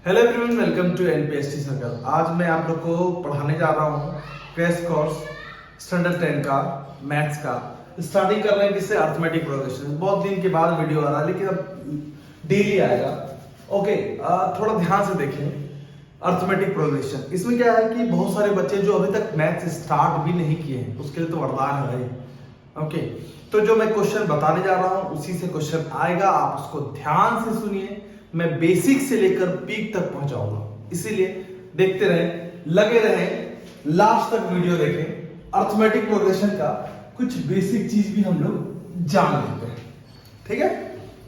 Hello everyone, welcome to NPST circle. आज मैं आप लोग को पढ़ाने जा रहा हूँ क्रैश कोर्स स्टैंडर्ड 10 का मैथ्स का। स्टार्टिंग कर रहे हैं जिससे अर्थमेटिक प्रोग्रेशन। बहुत दिन के बाद वीडियो आ रहा है लेकिन अब डेली आएगा। ओके, थोड़ा ध्यान से देखें अर्थमेटिक प्रोग्रेशन। इसमें क्या है कि बहुत सारे बच्चे जो अभी तक मैथ्स स्टार्ट भी नहीं किए हैं उसके लिए तो वरदान है भाई। ओके, तो जो मैं क्वेश्चन बताने जा रहा हूँ उसी से क्वेश्चन आएगा, आप उसको ध्यान से सुनिए। मैं बेसिक से लेकर पीक तक पहुंचाऊंगा, इसीलिए देखते रहें, लगे रहें, लास्ट तक वीडियो देखें। अर्थमेटिक प्रोग्रेशन का कुछ बेसिक चीज भी हम लोग जान लेते हैं, ठीक है।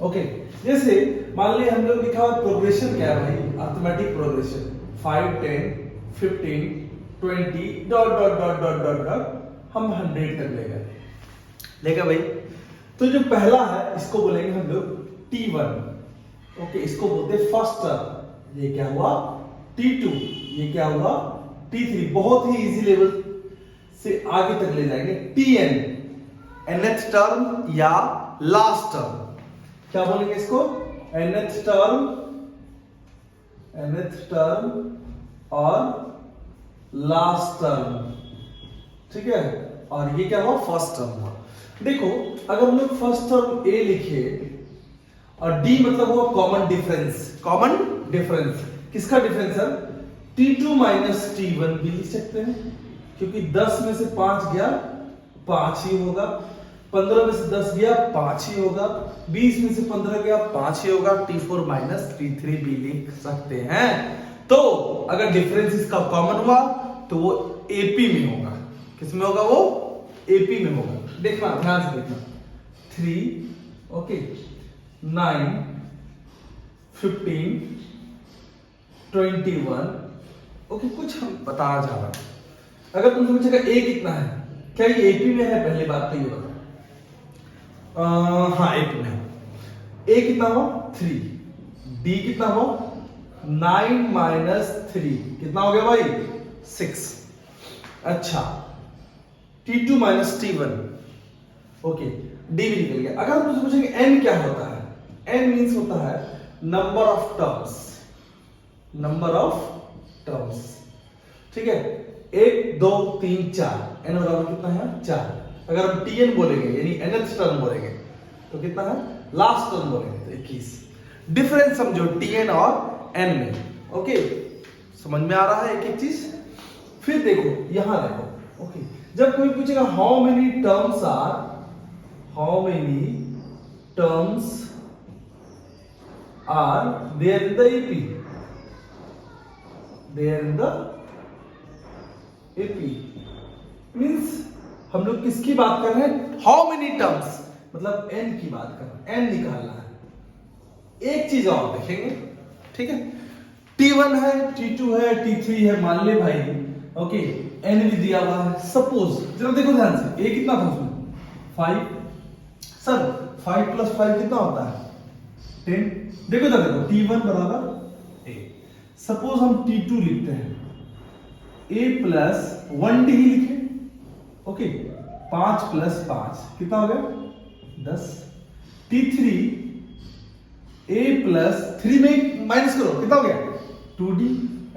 ओके, जैसे मान लिया हम लोग लिखा हुआ प्रोग्रेशन क्या है भाई, arithmetic progression 5 10 15 20 dot dot dot dot dot dot हम 100 तक लेगा भाई। तो जो पहला है इसको बोलेंगे हम लोग T1। ओके, इसको बोलते हैं फर्स्ट टर्म। ये क्या हुआ T2, ये क्या हुआ T3। बहुत ही इजी लेवल से आगे तक ले जाएंगे Tn, nth टर्म या लास्ट टर्म। क्या बोलेंगे इसको, nth टर्म और लास्ट टर्म, ठीक है। और ये क्या हुआ, फर्स्ट टर्म हुआ। देखो, अगर हम लोग फर्स्ट टर्म ए लिखे और डी मतलब हुआ कॉमन डिफरेंस। कॉमन डिफरेंस किसका डिफरेंस है, T2 माइनस T1 भी लिख सकते हैं, क्योंकि 10 में से 5 गया 5 ही होगा, 15 में से 10 गया 5 ही होगा, 20 में से 15 गया 5 ही होगा। T4 माइनस T3 भी लिख सकते हैं। तो अगर डिफरेंस इसका कॉमन हुआ तो वो AP में होगा। किसमें होगा, वो AP में होगा। देखना, ध्यान से देखना, 3 ओके 9 15 21 ओके, कुछ हम बता जा रहा हूं। अगर तुमसे पूछेगा ए कितना है, क्या ये AP में है, पहली बात तो ये बता। हाँ, AP में है। ए कितना हो 3, डी कितना हो 9 माइनस 3 कितना हो गया भाई 6। अच्छा, T2 minus T1 okay, D भी निकल गया। अगर तुमसे पूछेंगे एन क्या होता है, एन मींस होता है number of terms, number of terms, ठीक है। 1 2 3 4, एन बराबर कितना है 4। अगर हम Tn बोलेंगे यानी nth टर्म बोलेंगे तो कितना है, लास्ट टर्म बोलेंगे तो 21। डिफरेंस समझो Tn और n में। ओके, समझ में आ रहा है एक एक चीज। फिर देखो यहां देखो, ओके, जब कोई पूछेगा how many terms are there in the AP, there in the AP means हम लोग किसकी बात कर रहे हैं, हाउ मेनी टर्म्स मतलब n की बात कर रहे हैं, n निकालना है। एक चीज और देखेंगे, ठीक है। T1 है, T2 है, T3 है, मान ले भाई, ओके, n भी दिया हुआ है। सपोज जरा देखो ध्यान से, a कितना था उसमें 5। सर 5 प्लस 5 कितना होता है 10। देखो जरा देखो, T1 बराबर a। सपोज हम T2 लिखते हैं, a प्लस 1d ही लिखे, ओके, 5 प्लस 5 कितना हो गया 10। T3 a प्लस 3 में माइनस करो कितना हो गया 2d।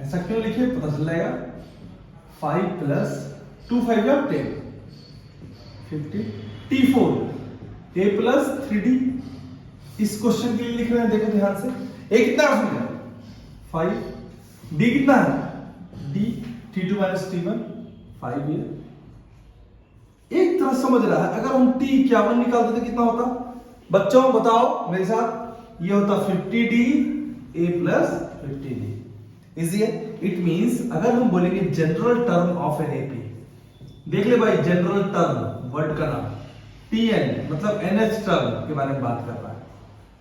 ऐसा क्यों लिखे, पता चल जाएगा। 5 प्लस 2 5 या 10 50। T4 a plus 3d। इस क्वेश्चन के लिए लिख रहे हैं, देखो ध्यान से, a कितना है 5, d कितना है d, T2 माइनस T1 5 है। एक तरह समझ रहा है। अगर हम T51 निकालते तो कितना होता, बच्चों बताओ मेरे साथ, ये होता 50d a plus 50d। Easy है। इट मींस अगर हम बोलेंगे general term of an AP, देख ले भाई, जनरल टर्म वर्ड का नाम, Tn मतलब nth टर्म के बारे में बात कर रहा है।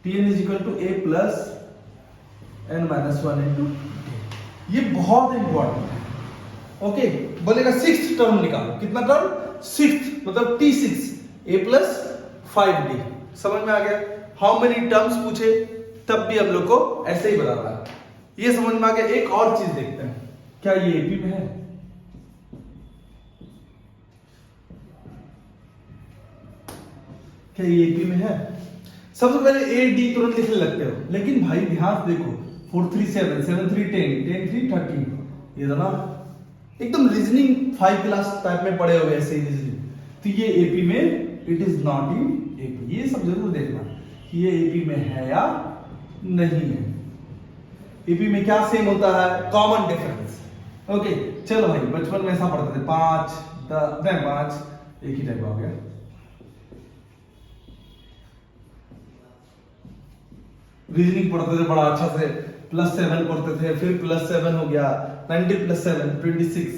Tn is equal to a plus n minus 1 into d। ये बहुत इंपॉर्टेंट है। ओके, बोलेगा सिक्स्थ टर्म निकालो, कितना टर्म 6 मतलब T6 a प्लस 5d। समझ में आ गया। हाउ मेनी टर्म्स पूछे तब भी हम लोग को ऐसे ही बता रहा है, ये समझ में आ गया। एक और चीज देखते हैं, क्या ये AP में है, क्या ये AP में है। सबसे पहले ए डी तुरंत लिखने लगते हो, लेकिन भाई ध्यान देखो, 4 3 7 7 3 10 10 3 13, ये था ना एकदम रीजनिंग 5 क्लास टाइप में पढ़े हुए ऐसे ही रीजनिंग। तो ये एपी में it is not in AP, ये सब जरूर देखना कि ये एपी में है या नहीं है। एपी में क्या सेम होता है, कॉमन डिफरेंस। ओके चलो भाई, बचपन में ऐसा पढ़ते थे 5 एक ही टाइप हो गया। रीजनिंग पढ़ते थे बड़ा अच्छा से, +7 पढ़ते थे, फिर +7 हो गया 90 + 7 26।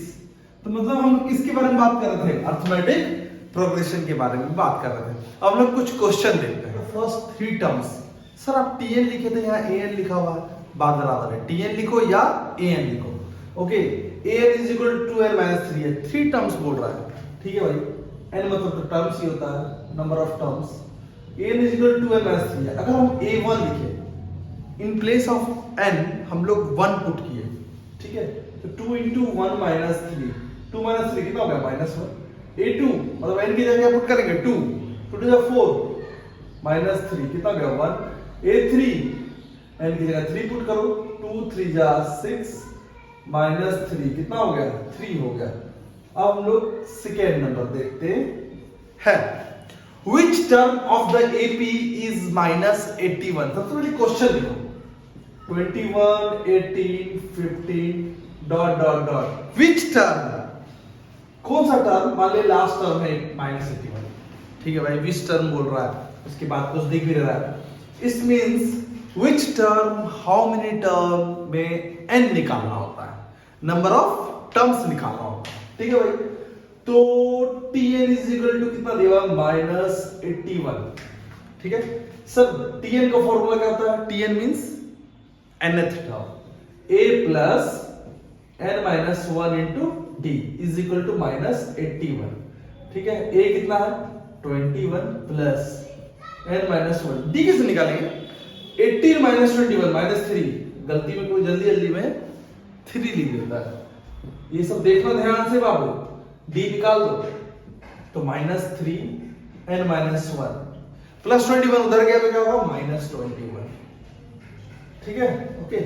तो मतलब हम किसके बारे में बात कर रहे थे, अर्थमेटिक प्रोग्रेशन के बारे में बात कर रहे थे। अब लोग कुछ क्वेश्चन देखते हैं। फर्स्ट 3 टर्म्स, सर आप टीएन लिखे थे, यहाँ एएन लिखा हुआ है, बात बराबर है, टीएन लिखो या एएन लिखो। Okay n is equal to 2n-3 है, 3 टर्म्स बोल रहा है, ठीक है भाई। एन मतलब तो टर्म्स ही होता है, number of terms. N is equal to 2n-3 है। अगर हम a1 लिखे, इन प्लेस ऑफ n हम लोग 1 पुट किए, ठीक है, तो 2 × 1 - 3, 2 - 3 कितना हो गया -1। a2 मतलब n की जगह पुट करेंगे 2 2 × 4 -3 कितना हो गया 1। a3 n की जगह 3 पुट करो, 2 3 6 -3 कितना हो गया 3 हो गया। अब हम लोग सेकेंड नंबर देखते हैं। Which term of the AP is -81? सबसे पहले क्वेश्चन लिखो, 21 18 15 ... Which term, कौन सा टर्म, मान ले लास्ट टर्म है -81, ठीक है भाई, विच टर्म बोल रहा है, उसके बाद कुछ दिख भी रहा है। It means which term, how many term में n निकालना होता है, नंबर ऑफ टर्म्स निकालना होता है, ठीक है भाई। तो tn इज इक्वल टू कितना दिया हुआ -81, ठीक है सर। tn का फॉर्मूला क्या होता है, tn means nth term, a plus n - 1 into d is equal to -81, ठीक है। a कितना है 21 प्लस n - 1, d किसे निकालेंगे, 18 - 21 -3, गलती में कोई जल्दी जल्दी में 3 लिख देता है, ये सब देखना ध्यान से बाबू। d निकाल दो तो -3 n - 1 प्लस 21 उधर गया तो क्या होगा -21, ठीक है। ओके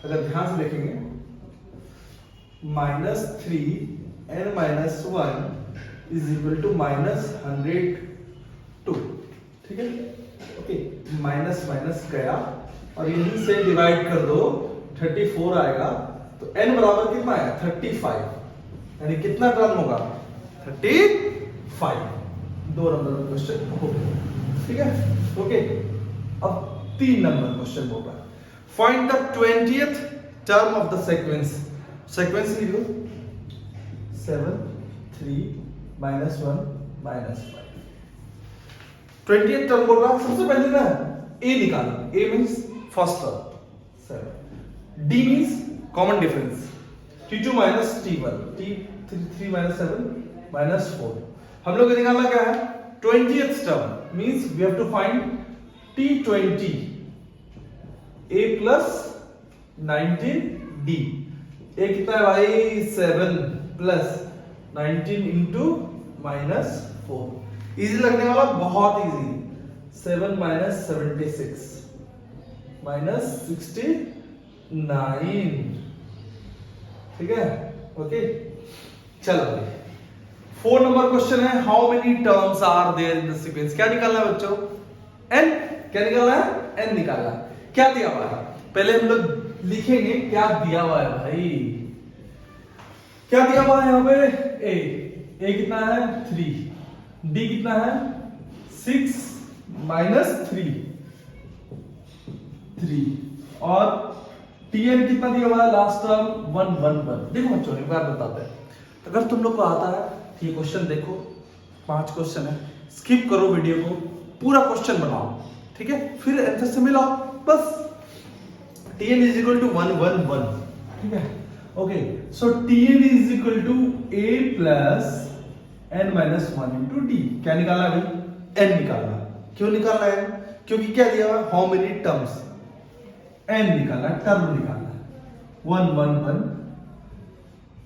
अगर ध्यान से देखेंगे -3 n - 1 इज इक्वल टू -102, ठीक है। ओके माइनस माइनस गया और यहीं से डिवाइड कर दो, 34 आएगा, तो n बराबर कितना आया 35, यानी कितना टर्म होगा 35। 2 नंबर का क्वेश्चन हो गया, ठीक है। ओके अब 3 नंबर क्वेश्चन होगा, find the 20th term of the sequence. Sequence लिखो 7 3 -1 -5। 20th टर्म बोल रहा है, सबसे पहले ना a निकालो, a means first term 7, d means common difference, t2 - t1, t3 - 7 -4। हम लोग को निकालना क्या है 20th term, means we have to find t20, a plus 19d। a कितना है भाई 7 प्लस 19 इंटू -4, इजी लगने वाला, बहुत इजी। 7 - 76 -69, ठीक है। ओके चलो 4 नंबर क्वेश्चन है, how many terms are there in the sequence. क्या निकालना है बच्चों, n। क्या निकालना है, n निकालना है। क्या दिया हुआ है, पहले हम लोग लिखेंगे क्या दिया हुआ है भाई। क्या दिया हुआ है यहाँ पे, a कितना है 3, d कितना है 6 -3 और tn कितना दिया हुआ है लास्ट टर्म 1 1 1। देखो बच्चों एक बार बताते हैं, अगर तुम लोग को आता है ये क्वेश्चन देखो, 5 क्वेश्चन है, स्किप करो वीडियो को, पूरा क्वेश्चन बनाओ, ठीक है, फिर आंसर से मिलाओ बस। tn इज इक्वल टू 1 1 1, ठीक है। Okay so tn is equal to a plus n - 1 into d। क्या निकालना है भाई, n निकालना। क्यों निकालना है, क्योंकि क्या दिया हुआ है, हाउ मेनी टर्म्स, n निकालना है, टर्म निकालना है। 1 1 1,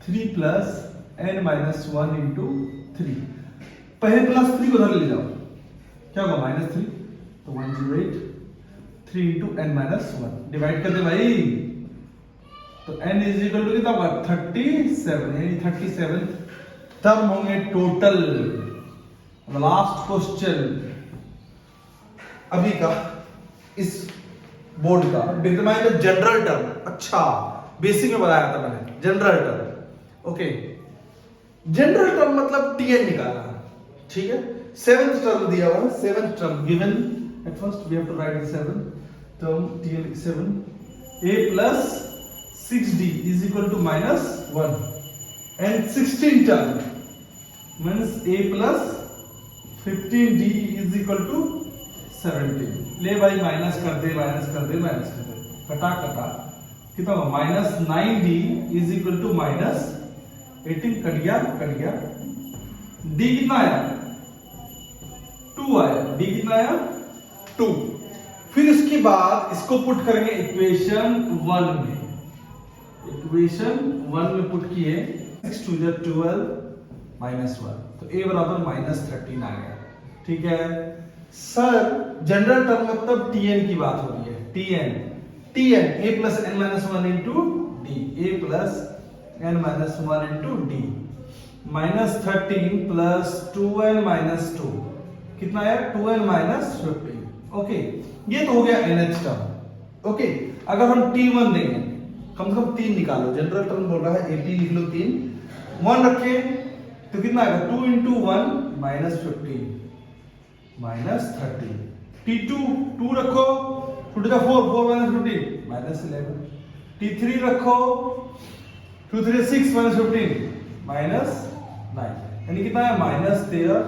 3 प्लस n - 1 इंटू 3, पहले +3 को उधर ले जाओ, क्या होगा -3, तो 108, 3 इंटू n माइनस 1 डिवाइड कर दे भाई, तो n इज इक्वल टू कितना होगा 37, यानी 37 टर्म होंगे टोटल। लास्ट क्वेश्चन अभी का इस बोर्ड का, डिटरमाइन द जनरल टर्म। अच्छा बेसिक में बताया था मैंने general term. Okay general term मतलब tn निकालना है, ठीक है। सेवेंथ टर्म दिया हुआ है, seventh term given at first we have to write the seventh term tn 7 a plus 6d is equal to minus 1 and 16 term means a plus 15d is equal to 17। ले भाई minus कर दे, minus कर दे, minus कर दे, कटा कटा कितना होगा minus 9d is equal to minus 18, कट गया कट गया। d कितना आया 2 आया, d कितना आया 2। फिर उसके बाद इसको पुट करेंगे इक्वेशन 1 में, इक्वेशन 1 में पुट किए 6 2 12 माइनस 1, तो a बराबर माइनस 13 आ गया, ठीक है। सर जनरल टर्म मतलब tn की बात हो रही है, tn a plus n minus 1 into D, a plus n minus 1 into D, minus 13 plus 2n minus 2 कितना है 2n माइनस 15। ओके ये तो हो गया nth टर्म। ओके अगर हम t1 देंगे कम से कम 3 निकालो, जनरल टर्म बोल रहा है ap लिख लो 3, 1 रखे तो कितना आएगा 2 इंटू 1 माइनस 15 माइनस 30, t2 2 रखो 2 4 4 माइनस 15 माइनस 11, t3 रखो 2 3 6 माइनस 15 माइनस 9, यानी कितना है माइनस 13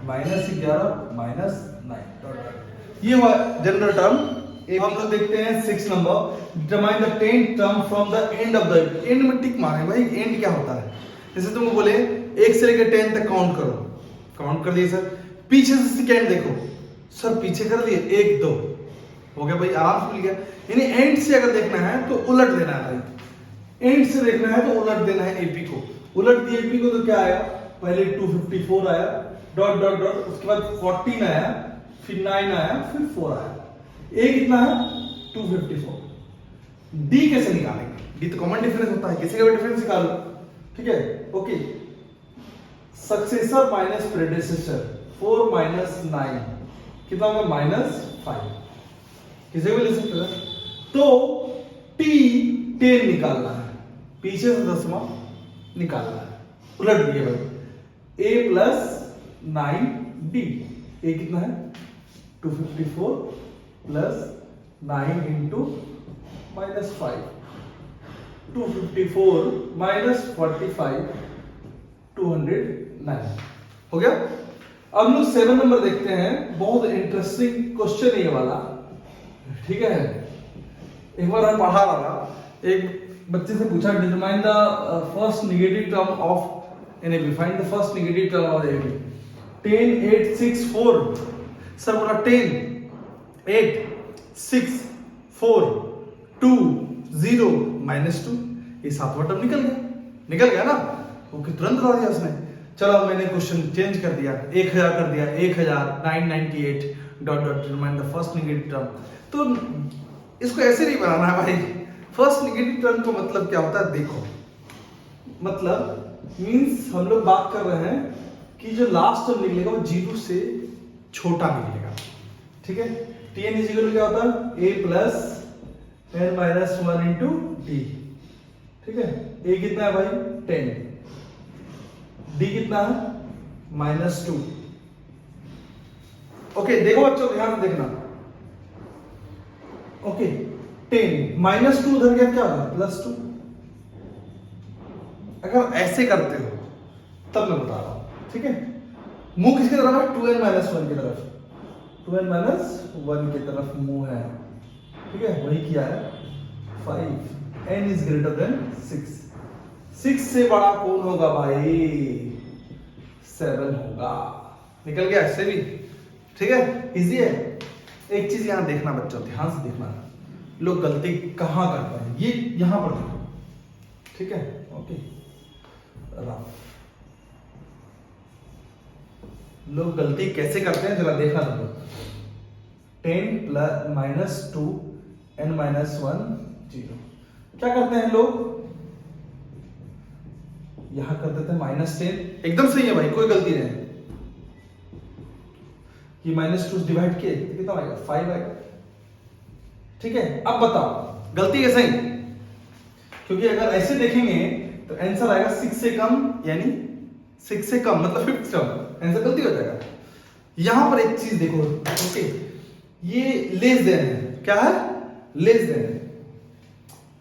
माइनस 11 माइनस 9। ये हुआ जनरल टर्म। हम लोग देखते हैं 6 number, determine the 10th term from the end of the, and में टिक मारे भाई, एंड क्या होता है, जैसे तुमको बोले 1 से लेकर 10 तक काउंट करो, काउंट कर दिए सर, पीछे से सेकंड देखो सर, पीछे कर लिए 1 2 हो गया भाई, आराम से मिल गया। यानी एंड से अगर देखना है तो उलट देना है भाई, एंड से देखना है तो उलट देना है एपी को, उलट दिए एपी को तो क्या आया, पहले 254 आया डॉट डॉट डॉट, उसके बाद 14 आया, फिर 9 आया, फिर 4 आया, ए कितना है 254। डी कैसे निकालेंगे, डी तो कॉमन डिफरेंस होता है, किसी का भी डिफरेंस निकालो, ठीक है। ओके सक्सेसर माइनस प्रेडेसेसर 4 माइनस 9 कितना होगा माइनस 5, किसी भी ले सकते हैं। तो टी 10 निकालना है, पीछे से 10वां निकालना है, उलट दिए भाई, a प्लस 9d, a कितना है 254 प्लस 9 इंटू माइनस 5, 254 माइनस 45 209 हो गया। अब हम लोग 7 नंबर देखते हैं, बहुत इंटरेस्टिंग क्वेश्चन है ये वाला, ठीक है। एक बार हम पढ़ा रहा था, एक बच्चे से पूछा determine the first negative term of an AP, find the first negative term of AP. 10 8 6 4 sir बोला 10 8 6 4 2 0 माइनस 2, ये 7वां टर्म निकल गया ना, ओके तुरंत बता दिया उसने। चलो मैंने क्वेश्चन चेंज कर दिया, 1000 कर दिया, 1998 dot dot determine the first negative term. तो इसको ऐसे नहीं बनाना है भाई, फर्स्ट नेगेटिव टर्म का मतलब क्या होता है, देखो मतलब मींस हम लोग बात कर रहे हैं कि जो लास्ट टर्म निकलेगा वो 0 से छोटा निकलेगा, ठीक है। tn इज इक्वल टू क्या होता है a plus n minus 1 into D, ठीक है। a कितना है भाई 10, d कितना है माइनस 2। ओके देखो बच्चों ध्यान से देखना, ओके 10 माइनस 2 उधर गया क्या होगा प्लस 2। अगर ऐसे करते हो तब मैं बता रहा हूं, ठीक है। मुंह किसकी तरफ है 2n माइनस 1 की तरफ, 2n माइनस 1 की तरफ मुंह है, ठीक है। वही किया है 5, n इज ग्रेटर देन 6, 6 से बड़ा कौन होगा भाई 7 होगा, निकल गया ऐसे भी, ठीक है। इजी है। एक चीज यहां देखना बच्चों, ध्यान से देखना, लोग गलती कहां करते हैं, ये यहां पर देखो, ठीक है। ओके लोग गलती कैसे करते हैं जरा देखना तुम लोग। 10 प्लस माइनस 2 n माइनस 1 0। क्या करते हैं लोग, यहां कर देते हैं माइनस 10, एकदम सही है भाई, कोई गलती नहीं। ये माइनस 2 डिवाइड किए तो कितना आएगा, 5 आएगा। ठीक है, अब बताओ गलती है सही, क्योंकि अगर ऐसे देखेंगे तो आंसर आएगा 6 से कम, यानी 6 से कम मतलब 5th टर्म, आंसर गलती हो जाएगा। यहां पर एक चीज देखो, ओके, ये लेस देन है, क्या है, लेस देन है।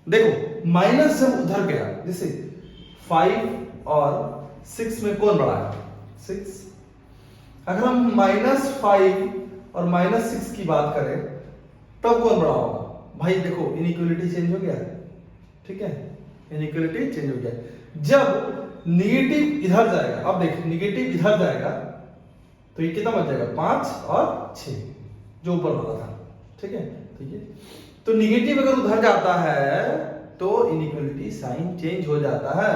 देखो माइनस जब उधर गया, जैसे 5 और 6 में कौन बड़ा है, 6। अगर हम -5 और -6 की बात करें तब कौन बड़ा होगा भाई, देखो इनइक्वालिटी चेंज हो गया, ठीक है, इनइक्वालिटी चेंज हो गया। जब निगेटिव इधर जाएगा, अब देख निगेटिव इधर जाएगा तो ये कितना बच जाएगा, 5 और 6 जो ऊपर वाला था, ठीक है। तो निगेटिव अगर उधर जाता है तो इनइक्वालिटी साइन चेंज हो जाता है,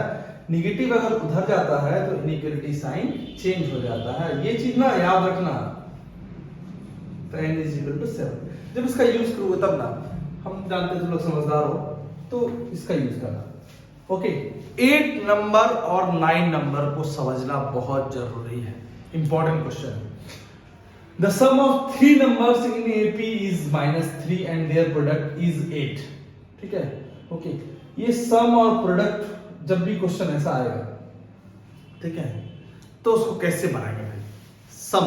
निगेटिव अगर उधर जाता है तो इनइक्वालिटी साइन चेंज हो जाता है। ये चीज ना याद रखना। तो n = 7 जब इसका यूज करोगे तब ना, हम जानते हैं तुम लोग समझदार हो तो इसका यूज करना। ओके, 8 नंबर और 9 नंबर को समझना बहुत जरूरी है, important question. The sum of 3 numbers in AP is -3 and their product is 8। ठीक है, ओके, ये सम और प्रोडक्ट जब भी क्वेश्चन ऐसा आएगा, ठीक है, तो उसको कैसे बनाएंगे भाई, सम।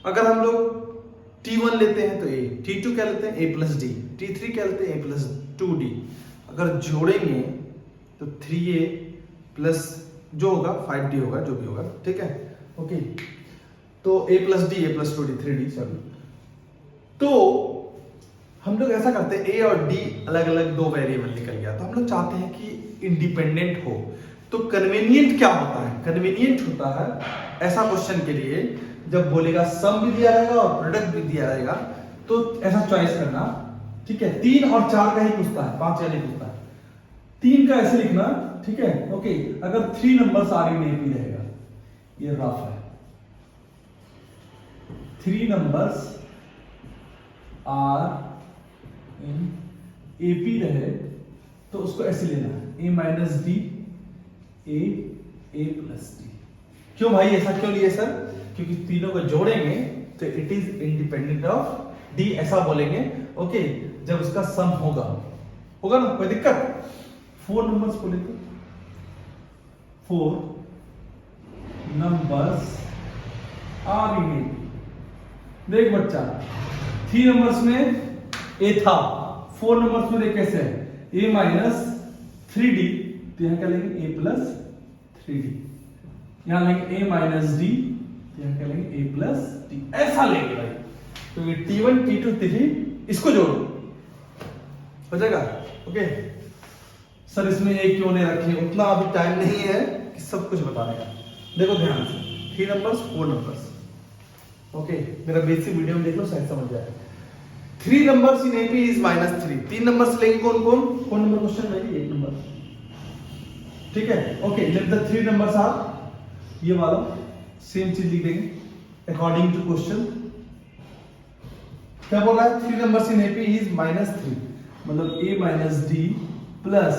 अगर हम लोग T1 लेते हैं तो A, T2 क्या लेते हैं A प्लस D, T3 क्या लेते हैं A प्लस 2D। अगर जोड़ेंगे तो 3A प्लस जो होगा 5D होगा, जो भी होगा, ठीक है, ओके। तो A plus D, A plus 2D, 3D, sorry. तो हम लोग ऐसा करते हैं, A और D अलग अलग दो वेरिएबल निकल गया, तो हम लोग चाहते हैं कि इंडिपेंडेंट हो। तो कन्वीनियंट क्या होता है, कन्वीनियंट होता है ऐसा क्वेश्चन के लिए जब बोलेगा सम भी दिया रहेगा और प्रोडक्ट भी दिया रहेगा, तो ऐसा चॉइस करना, ठीक है। 3 और 4 का ही पूछता है, 5 का नहीं पूछता है। 3 का ऐसे लिखना, ठीक है, ओके। अगर 3 नंबर्स आर इन एपी रहेगा, ये रफ है, 3 numbers are in AP रहे तो उसको ऐसे लेना है, A minus D, A plus D. क्यों भाई ऐसा क्यों लिए सर, क्योंकि तीनों को जोड़ेंगे तो it is independent of D, ऐसा बोलेंगे, ओके। जब उसका सम होगा ना, कोई दिक्कत। 4 नंबर्स को लेते, 4 नंबर्स आर इन एपी। देख बच्चा, 3 नंबर्स में ए था, 4 नंबर्स में देख कैसे है, ए माइनस 3d, तो यहां क्या लेंगे ए प्लस 3d, यहां लेंगे ए माइनस डी, यहां क्या लेंगे ए प्लस डी, ऐसा लेंगे भाई। तो ये T1 T2 T3 इसको जोड़ो, हो जाएगा, ओके। सर इसमें ए क्यों नहीं रखे, उतना अभी टाइम नहीं है कि सब कुछ बताने का। देखो ध्यान से, 3 नंबर्स 4 नंबर्स, ओके, मेरा बेसिक वीडियो में देख लो, शायद समझ जाए। 3 numbers in AP is -3। 3 numbers लेंगे कौन कौन नंबर क्वेश्चन है, 1 नंबर, ठीक है, okay. Let the 3 numbers are, ये वाला सेम चीज लिख देंगे अकॉर्डिंग टू क्वेश्चन। क्या बोला है, 3 नंबर्स इन एपी इज -3, मतलब a माइनस डी प्लस,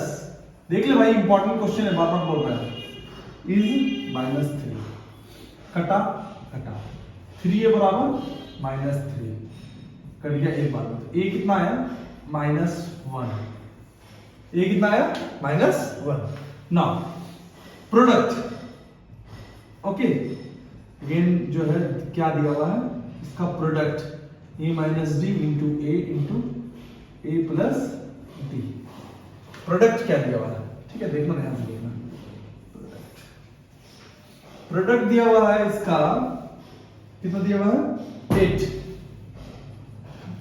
देख ले भाई इंपॉर्टेंट क्वेश्चन है, बार बार बोल रहा है, इज -3, कटा कटा, 3a बराबर -3, कट गया एक बार में, a कितना आया -1, a कितना आया -1। नाउ प्रोडक्ट, ओके, अगेन जो है क्या दिया हुआ है, इसका product a minus D into A plus D, product क्या दिया हुआ है, ठीक है, देखना ध्यान से देखना। प्रोडक्ट दिया हुआ है इसका, कितना दिया हुआ है 8,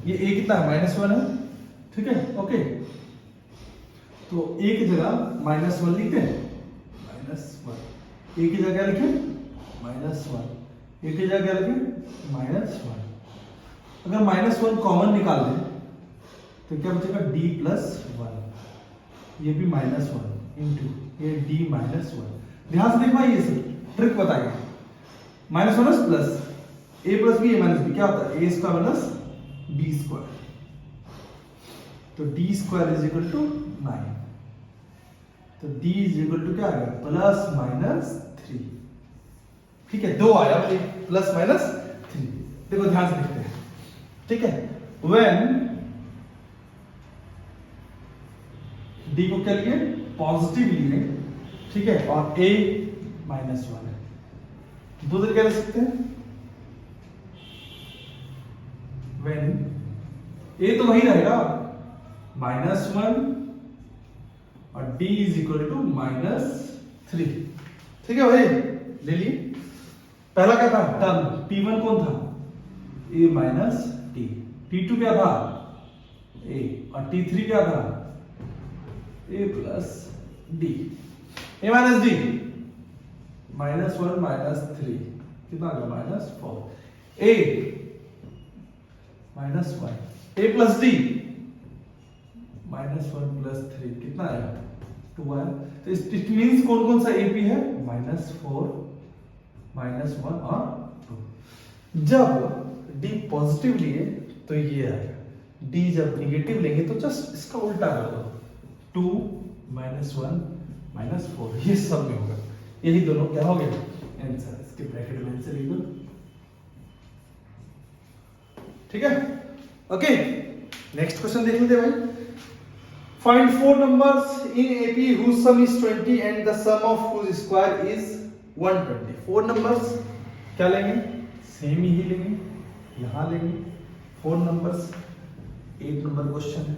ये a कितना है -1 है, ठीक है, ओके। तो a की जगह -1 लिखते हैं, -1, a की जगह लिखे -1, a की जगह लिखे -1। अगर -1 कॉमन निकाल दें तो क्या बचेगा d प्लस 1, ये भी -1 इंटू ये d -1। ध्यान से देखना, ये ट्रिक बताइए, -1 plus a plus b, a minus b क्या होता है, a square minus B square, तो D square is equal to 9, तो डी इज इक्वल टू क्या आ गया प्लस माइनस 3। ठीक है, दो आया प्लस माइनस 3। देखो ध्यान से देखते हैं, ठीक है, व्हेन डी को क्या लिए पॉजिटिव लिए, ठीक है, और ए माइनस 1 है, दो क्या ले सकते हैं, व्हेन ए तो वही रहेगा -1 और d इज इक्वल टू -3। ठीक है भाई, ले लिए। पहला क्या था टर्म, t1 कौन था a माइनस टी, t2 क्या था a, और t3 क्या था a plus d, a minus d -1 -3 कितना आ गया -4, a -1 a plus d -1 plus 3 कितना आया 2 आया। तो इट मींस कौन कौन सा AP है -4 -1 और 2। जब D पॉजिटिव लिए तो ये आएगा, D जब निगेटिव लेंगे तो जस्ट इसका उल्टा कर दो, 2 -1 -4, ये सब में होगा, यही दोनों क्या हो गया आंसर। इसके ब्रैकेट में आंसर लिख दो, ठीक है। ओके, नेक्स्ट क्वेश्चन देख लेते हैं भाई। Find 4 numbers in AP whose sum is 20 and the sum of whose square is 120। 4 numbers क्या लेंगे, सेम ही लेंगे, यहां लेंगे 4 numbers, 8 नंबर क्वेश्चन है।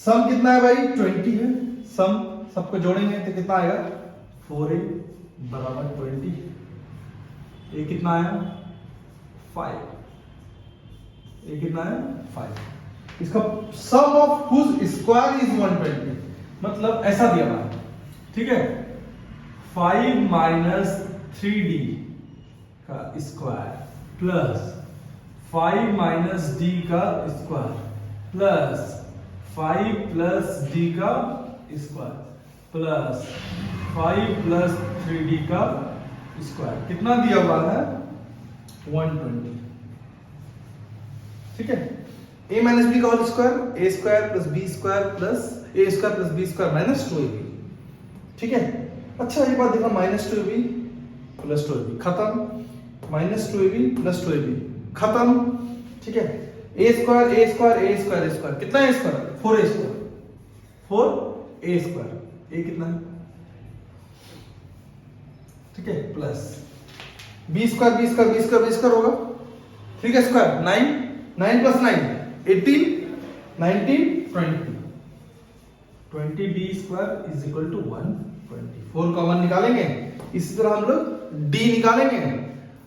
सम कितना है भाई 20 है, सम सबको जोड़ेंगे तो कितना आएगा 4a बराबर 20, ये कितना आया 5, ये कितना है 5। इसका सम ऑफ हुज स्क्वायर इज 120, मतलब ऐसा दिया हुआ है, ठीक है, 5 माइनस 3d का स्क्वायर प्लस 5 माइनस d का स्क्वायर प्लस 5 प्लस d का स्क्वायर प्लस 5 प्लस 3d का स्क्वायर, कितना दिया हुआ है 120। ठीक है, a माइनस बी का whole square, a square plus b square plus a square plus b square minus 2ab। ठीक है, अच्छा एक बात देखो, माइनस 2ab प्लस 2ab खत्म, माइनस 2ab प्लस 2ab खत्म। ठीक है, a square a square a square a square कितना है square 4a square 4a square, a कितना है, ठीक है, plus b square b square b square b square होगा, 3 का square 9 9 plus 9 18 19 20 20d square is equal to 120। 4 common निकालेंगे, इसी तरह हम लोग d निकालेंगे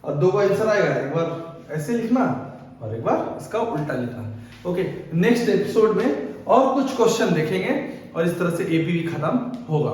और दो का आंसर आएगा, एक बार ऐसे लिखना और एक बार इसका उल्टा लिखना। ओके, नेक्स्ट एपिसोड में और कुछ क्वेश्चन देखेंगे और इस तरह से एपी भी खत्म होगा।